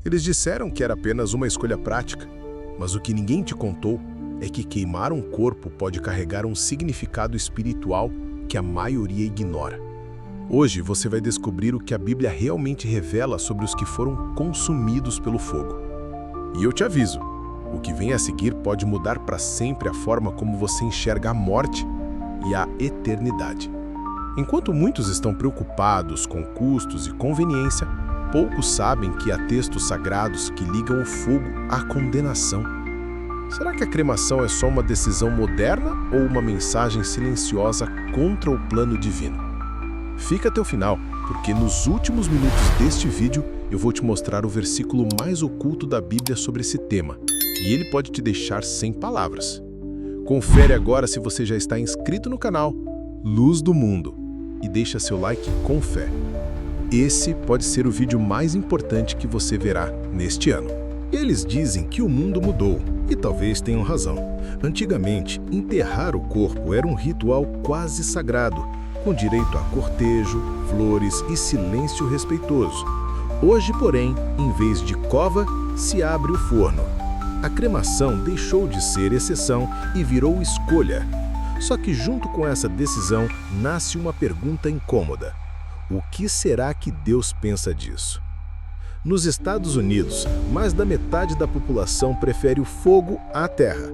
Eles disseram que era apenas uma escolha prática, mas o que ninguém te contou é que queimar um corpo pode carregar um significado espiritual que a maioria ignora. Hoje você vai descobrir o que a Bíblia realmente revela sobre os que foram consumidos pelo fogo. E eu te aviso, o que vem a seguir pode mudar para sempre a forma como você enxerga a morte e a eternidade. Enquanto muitos estão preocupados com custos e conveniência, poucos sabem que há textos sagrados que ligam o fogo à condenação. Será que a cremação é só uma decisão moderna ou uma mensagem silenciosa contra o plano divino? Fica até o final, porque nos últimos minutos deste vídeo eu vou te mostrar o versículo mais oculto da Bíblia sobre esse tema, e ele pode te deixar sem palavras. Confere agora se você já está inscrito no canal Luz do Mundo e deixa seu like com fé. Esse pode ser o vídeo mais importante que você verá neste ano. Eles dizem que o mundo mudou, e talvez tenham razão. Antigamente, enterrar o corpo era um ritual quase sagrado, com direito a cortejo, flores e silêncio respeitoso. Hoje, porém, em vez de cova, se abre o forno. A cremação deixou de ser exceção e virou escolha. Só que junto com essa decisão, nasce uma pergunta incômoda. O que será que Deus pensa disso? Nos Estados Unidos, mais da metade da população prefere o fogo à terra.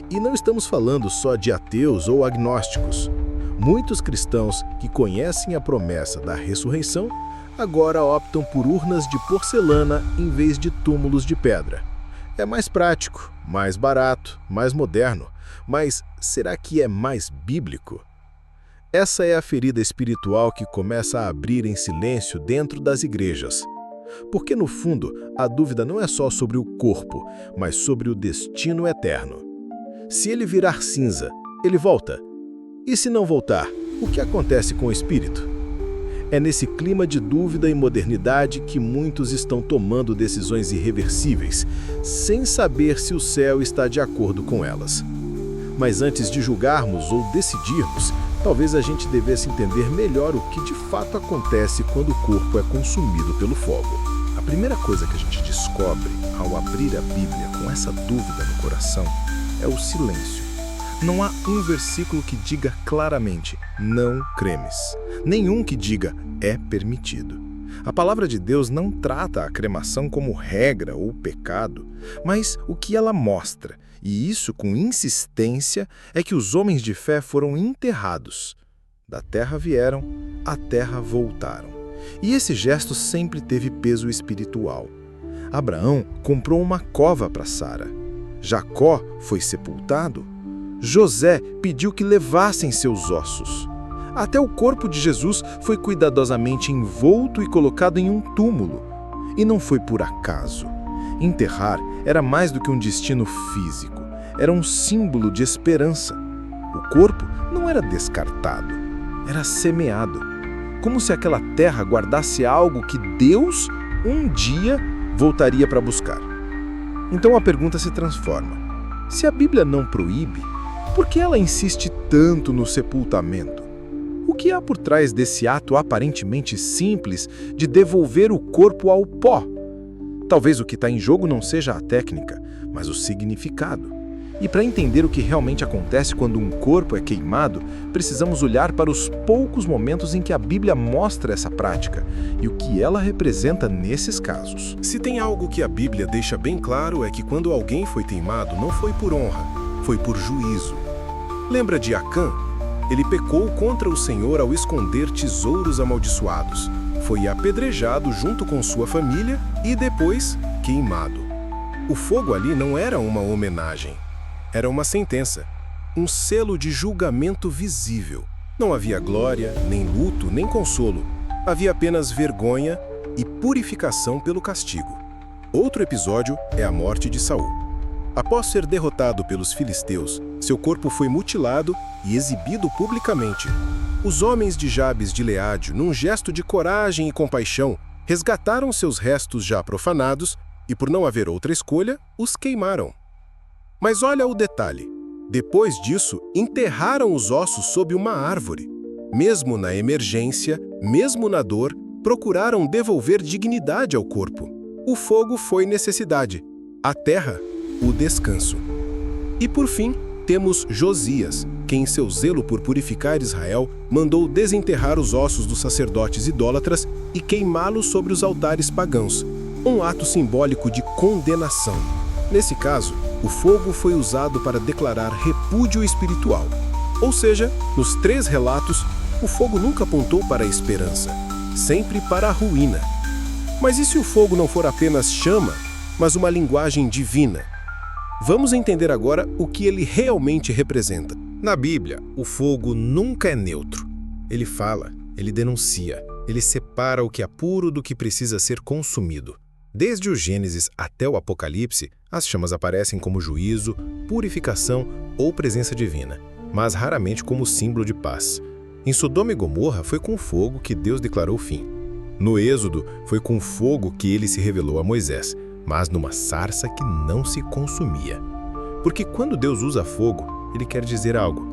E não estamos falando só de ateus ou agnósticos. Muitos cristãos que conhecem a promessa da ressurreição agora optam por urnas de porcelana em vez de túmulos de pedra. É mais prático, mais barato, mais moderno, mas será que é mais bíblico? Essa é a ferida espiritual que começa a abrir em silêncio dentro das igrejas. Porque, no fundo, a dúvida não é só sobre o corpo, mas sobre o destino eterno. Se ele virar cinza, ele volta. E se não voltar, o que acontece com o espírito? É nesse clima de dúvida e modernidade que muitos estão tomando decisões irreversíveis, sem saber se o céu está de acordo com elas. Mas antes de julgarmos ou decidirmos, talvez a gente devesse entender melhor o que de fato acontece quando o corpo é consumido pelo fogo. A primeira coisa que a gente descobre ao abrir a Bíblia com essa dúvida no coração é o silêncio. Não há um versículo que diga claramente, não cremes. Nenhum que diga, é permitido. A palavra de Deus não trata a cremação como regra ou pecado, mas o que ela mostra, e isso com insistência, é que os homens de fé foram enterrados. Da terra vieram, à terra voltaram. E esse gesto sempre teve peso espiritual. Abraão comprou uma cova para Sara. Jacó foi sepultado. José pediu que levassem seus ossos. Até o corpo de Jesus foi cuidadosamente envolto e colocado em um túmulo. E não foi por acaso. Enterrar era mais do que um destino físico. Era um símbolo de esperança. O corpo não era descartado, era semeado. Como se aquela terra guardasse algo que Deus, um dia, voltaria para buscar. Então a pergunta se transforma. Se a Bíblia não proíbe, por que ela insiste tanto no sepultamento? O que há por trás desse ato aparentemente simples de devolver o corpo ao pó? Talvez o que está em jogo não seja a técnica, mas o significado. E para entender o que realmente acontece quando um corpo é queimado, precisamos olhar para os poucos momentos em que a Bíblia mostra essa prática e o que ela representa nesses casos. Se tem algo que a Bíblia deixa bem claro é que quando alguém foi queimado, não foi por honra, foi por juízo. Lembra de Acã? Ele pecou contra o Senhor ao esconder tesouros amaldiçoados. Foi apedrejado junto com sua família e depois queimado. O fogo ali não era uma homenagem. Era uma sentença, um selo de julgamento visível. Não havia glória, nem luto, nem consolo. Havia apenas vergonha e purificação pelo castigo. Outro episódio é a morte de Saul. Após ser derrotado pelos filisteus, seu corpo foi mutilado e exibido publicamente. Os homens de Jabes de Gileade, num gesto de coragem e compaixão, resgataram seus restos já profanados e, por não haver outra escolha, os queimaram. Mas olha o detalhe. Depois disso, enterraram os ossos sob uma árvore. Mesmo na emergência, mesmo na dor, procuraram devolver dignidade ao corpo. O fogo foi necessidade, a terra, o descanso. E por fim, temos Josias, que em seu zelo por purificar Israel, mandou desenterrar os ossos dos sacerdotes idólatras e queimá-los sobre os altares pagãos, um ato simbólico de condenação. Nesse caso, o fogo foi usado para declarar repúdio espiritual. Ou seja, nos 3 relatos, o fogo nunca apontou para a esperança, sempre para a ruína. Mas e se o fogo não for apenas chama, mas uma linguagem divina? Vamos entender agora o que ele realmente representa. Na Bíblia, o fogo nunca é neutro. Ele fala, ele denuncia, ele separa o que é puro do que precisa ser consumido. Desde o Gênesis até o Apocalipse, as chamas aparecem como juízo, purificação ou presença divina, mas raramente como símbolo de paz. Em Sodoma e Gomorra foi com fogo que Deus declarou o fim. No Êxodo foi com fogo que ele se revelou a Moisés, mas numa sarça que não se consumia. Porque quando Deus usa fogo, ele quer dizer algo.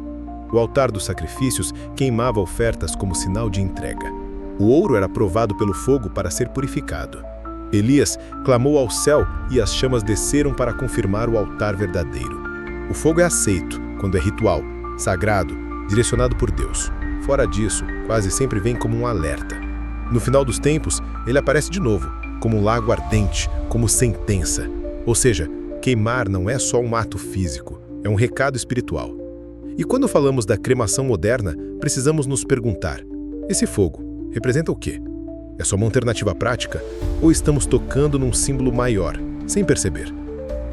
O altar dos sacrifícios queimava ofertas como sinal de entrega. O ouro era provado pelo fogo para ser purificado. Elias clamou ao céu e as chamas desceram para confirmar o altar verdadeiro. O fogo é aceito quando é ritual, sagrado, direcionado por Deus. Fora disso, quase sempre vem como um alerta. No final dos tempos, ele aparece de novo, como um lago ardente, como sentença. Ou seja, queimar não é só um ato físico, é um recado espiritual. E quando falamos da cremação moderna, precisamos nos perguntar: esse fogo representa o quê? É só uma alternativa prática? Ou estamos tocando num símbolo maior, sem perceber?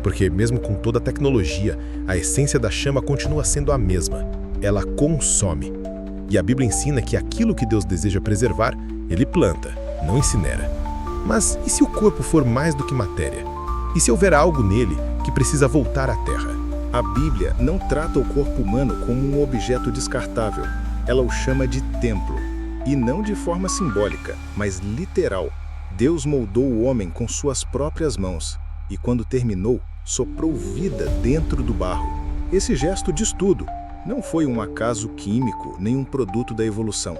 Porque mesmo com toda a tecnologia, a essência da chama continua sendo a mesma. Ela consome. E a Bíblia ensina que aquilo que Deus deseja preservar, ele planta, não incinera. Mas e se o corpo for mais do que matéria? E se houver algo nele que precisa voltar à terra? A Bíblia não trata o corpo humano como um objeto descartável. Ela o chama de templo. E não de forma simbólica, mas literal. Deus moldou o homem com suas próprias mãos. E quando terminou, soprou vida dentro do barro. Esse gesto diz tudo. Não foi um acaso químico, nem um produto da evolução.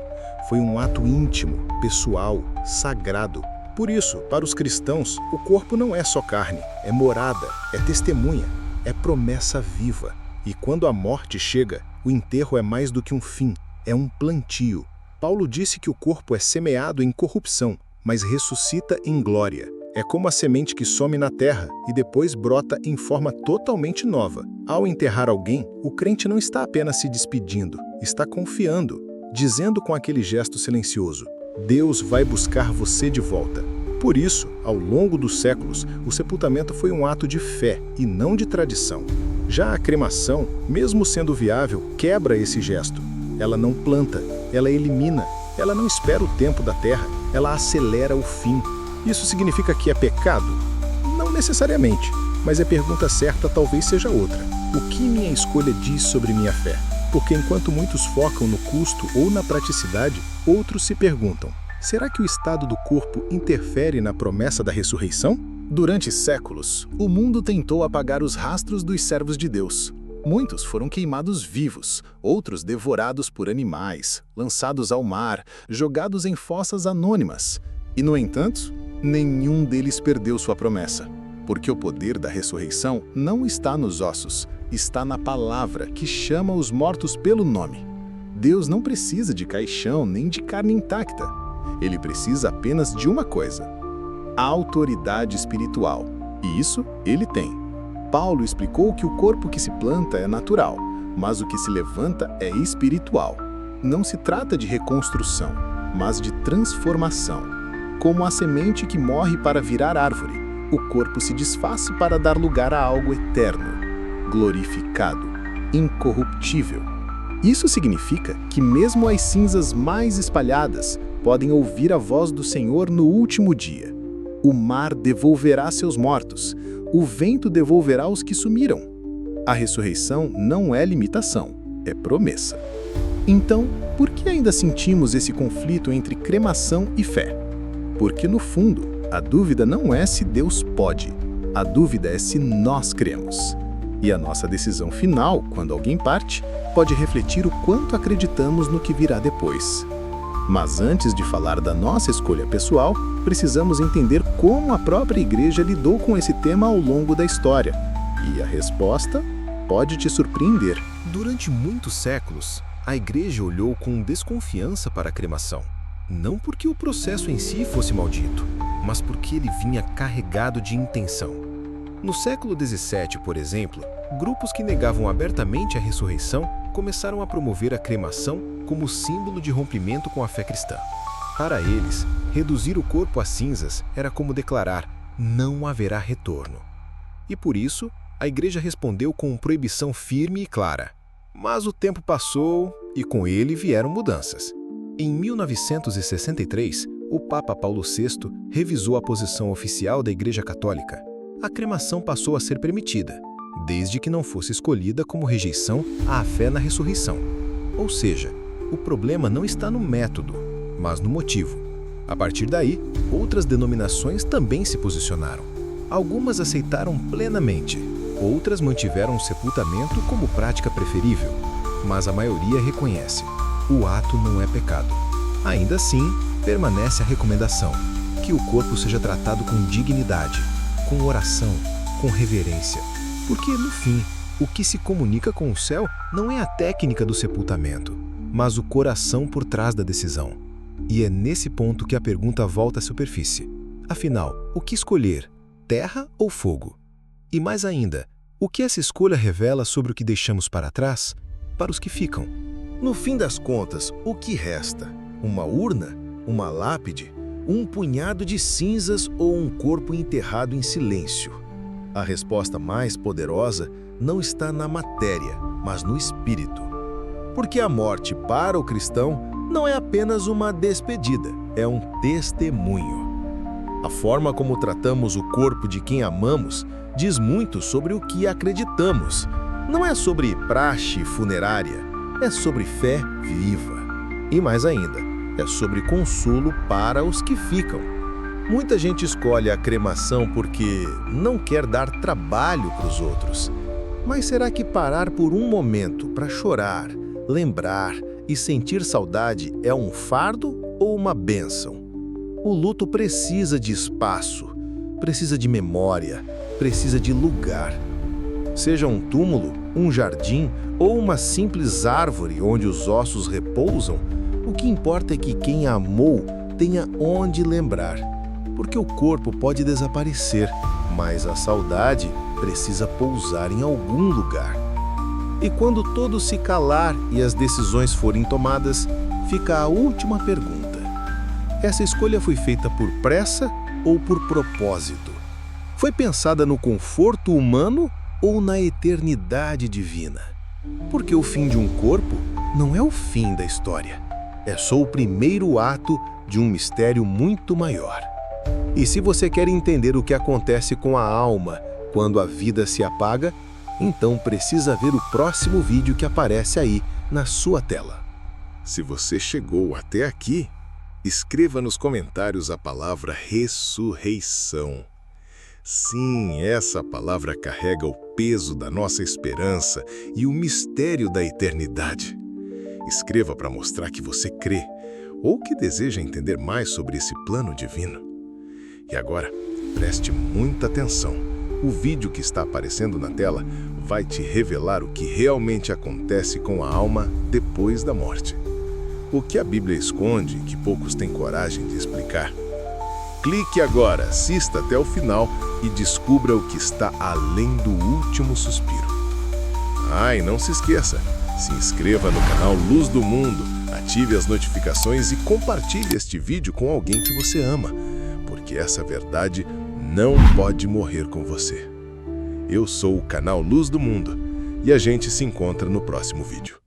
Foi um ato íntimo, pessoal, sagrado. Por isso, para os cristãos, o corpo não é só carne, é morada, é testemunha, é promessa viva. E quando a morte chega, o enterro é mais do que um fim, é um plantio. Paulo disse que o corpo é semeado em corrupção, mas ressuscita em glória. É como a semente que some na terra e depois brota em forma totalmente nova. Ao enterrar alguém, o crente não está apenas se despedindo, está confiando, dizendo com aquele gesto silencioso: Deus vai buscar você de volta. Por isso, ao longo dos séculos, o sepultamento foi um ato de fé e não de tradição. Já a cremação, mesmo sendo viável, quebra esse gesto. Ela não planta, ela elimina, ela não espera o tempo da terra, ela acelera o fim. Isso significa que é pecado? Não necessariamente, mas a pergunta certa talvez seja outra. O que minha escolha diz sobre minha fé? Porque enquanto muitos focam no custo ou na praticidade, outros se perguntam: será que o estado do corpo interfere na promessa da ressurreição? Durante séculos, o mundo tentou apagar os rastros dos servos de Deus. Muitos foram queimados vivos, outros devorados por animais, lançados ao mar, jogados em fossas anônimas. E, no entanto, nenhum deles perdeu sua promessa, porque o poder da ressurreição não está nos ossos, está na palavra que chama os mortos pelo nome. Deus não precisa de caixão nem de carne intacta. Ele precisa apenas de uma coisa: a autoridade espiritual. E isso ele tem. Paulo explicou que o corpo que se planta é natural, mas o que se levanta é espiritual. Não se trata de reconstrução, mas de transformação. Como a semente que morre para virar árvore, o corpo se desfaz para dar lugar a algo eterno, glorificado, incorruptível. Isso significa que mesmo as cinzas mais espalhadas podem ouvir a voz do Senhor no último dia. O mar devolverá seus mortos, o vento devolverá os que sumiram. A ressurreição não é limitação, é promessa. Então, por que ainda sentimos esse conflito entre cremação e fé? Porque, no fundo, a dúvida não é se Deus pode, a dúvida é se nós cremos. E a nossa decisão final, quando alguém parte, pode refletir o quanto acreditamos no que virá depois. Mas antes de falar da nossa escolha pessoal, precisamos entender como a própria igreja lidou com esse tema ao longo da história. E a resposta pode te surpreender. Durante muitos séculos, a igreja olhou com desconfiança para a cremação. Não porque o processo em si fosse maldito, mas porque ele vinha carregado de intenção. No século XVII, por exemplo, grupos que negavam abertamente a ressurreição começaram a promover a cremação como símbolo de rompimento com a fé cristã. Para eles, reduzir o corpo a cinzas era como declarar: não haverá retorno. E por isso, a igreja respondeu com proibição firme e clara. Mas o tempo passou e com ele vieram mudanças. Em 1963, o Papa Paulo VI revisou a posição oficial da Igreja Católica. A cremação passou a ser permitida, desde que não fosse escolhida como rejeição à fé na ressurreição. Ou seja, o problema não está no método, mas no motivo. A partir daí, outras denominações também se posicionaram. Algumas aceitaram plenamente, outras mantiveram o sepultamento como prática preferível, mas a maioria reconhece: o ato não é pecado. Ainda assim, permanece a recomendação: que o corpo seja tratado com dignidade, com oração, com reverência. Porque, no fim, o que se comunica com o céu não é a técnica do sepultamento, mas o coração por trás da decisão. E é nesse ponto que a pergunta volta à superfície. Afinal, o que escolher? Terra ou fogo? E mais ainda, o que essa escolha revela sobre o que deixamos para trás, para os que ficam? No fim das contas, o que resta? Uma urna? Uma lápide? Um punhado de cinzas ou um corpo enterrado em silêncio? A resposta mais poderosa não está na matéria, mas no espírito. Porque a morte para o cristão não é apenas uma despedida, é um testemunho. A forma como tratamos o corpo de quem amamos diz muito sobre o que acreditamos. Não é sobre praxe funerária, é sobre fé viva. E mais ainda, é sobre consolo para os que ficam. Muita gente escolhe a cremação porque não quer dar trabalho para os outros. Mas será que parar por um momento para chorar, lembrar e sentir saudade é um fardo ou uma bênção? O luto precisa de espaço, precisa de memória, precisa de lugar. Seja um túmulo, um jardim ou uma simples árvore onde os ossos repousam, o que importa é que quem amou tenha onde lembrar. Porque o corpo pode desaparecer, mas a saudade precisa pousar em algum lugar. E quando todo se calar e as decisões forem tomadas, fica a última pergunta: essa escolha foi feita por pressa ou por propósito? Foi pensada no conforto humano ou na eternidade divina? Porque o fim de um corpo não é o fim da história. É só o primeiro ato de um mistério muito maior. E se você quer entender o que acontece com a alma quando a vida se apaga, então precisa ver o próximo vídeo que aparece aí na sua tela. Se você chegou até aqui, escreva nos comentários a palavra ressurreição. Sim, essa palavra carrega o peso da nossa esperança e o mistério da eternidade. Escreva para mostrar que você crê ou que deseja entender mais sobre esse plano divino. E agora, preste muita atenção. O vídeo que está aparecendo na tela vai te revelar o que realmente acontece com a alma depois da morte. O que a Bíblia esconde e que poucos têm coragem de explicar. Clique agora, assista até o final e descubra o que está além do último suspiro. E não se esqueça, se inscreva no canal Luz do Mundo, ative as notificações e compartilhe este vídeo com alguém que você ama, porque essa verdade não pode morrer com você. Eu sou o canal Luz do Mundo e a gente se encontra no próximo vídeo.